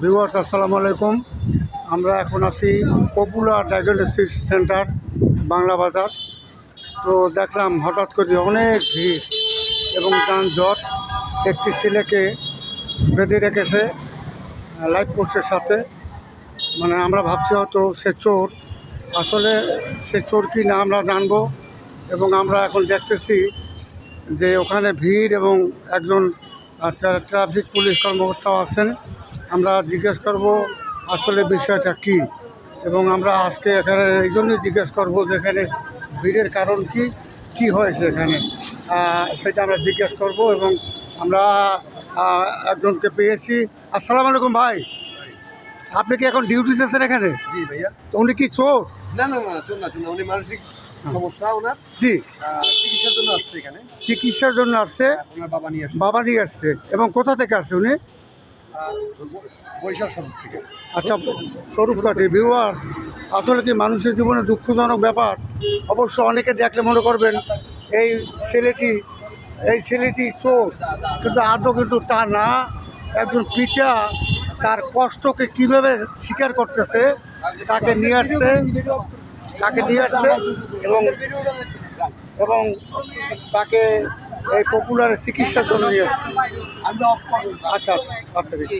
Viewers আসসালামু আলাইকুম। আমরা এখন আছি পপুলার ডায়াগনস্টিক সেন্টার বাংলা বাজার। তো দেখলাম হঠাৎ করে অনেক ভিড় এবং যানজট। একটি ছেলেকে বেঁধে রেখেছে লাইট পোস্টের সাথে। মানে আমরা ভাবছি হয়তো সে চোর, আসলে সে চোর কি না আমরা জানবো। এবং আমরা এখন দেখতেছি যে ওখানে ভিড় এবং একজন ট্রাফিক পুলিশ কর্মকর্তাও আছেন। আমরা জিজ্ঞেস করব আসলে বিষয়টা কি, এবং আমরা আজকে এখানে এই জন্যই জিজ্ঞেস করবো যে এখানে ভিড়ের কারণ কি হয়েছে এখানে, সেটা আমরা জিজ্ঞেস করব। এবং আমরা একজনকে পেয়েছি। আসসালামু আলাইকুম ভাই, আপনি কি এখন ডিউটিতে আছেন এখানে? জি ভাইয়া। তো উনি কি চোর? না না না, চোর না, চোর না, উনি মানসিক সমস্যা ওনার। জি, চিকিৎসার জন্য আসছে এখানে। চিকিৎসার জন্য আসছে। ওনার বাবা নিয়ে আসছে। বাবা নিয়ে আসছে। এবং কোথা থেকে আসছে উনি? বরিশাল শহর থেকে। আচ্ছা, স্বরূপকাঠি। ভিউয়ার্স, আসলে কি মানুষের জীবনে দুঃখজনক ব্যাপার। অবশ্য অনেকে দেখলে মনে করবেন এই ছেলেটি চোর, কিন্তু আদৌ কিন্তু তা না। একজন পিতা তার কষ্টকে কিভাবে স্বীকার করতেছে, তাকে নিয়ে আসছে এবং এবং তাকে এই পপুলার চিকিৎসার জন্য নিয়ে আসছে। আচ্ছা আচ্ছা আচ্ছা, ঠিক আছে।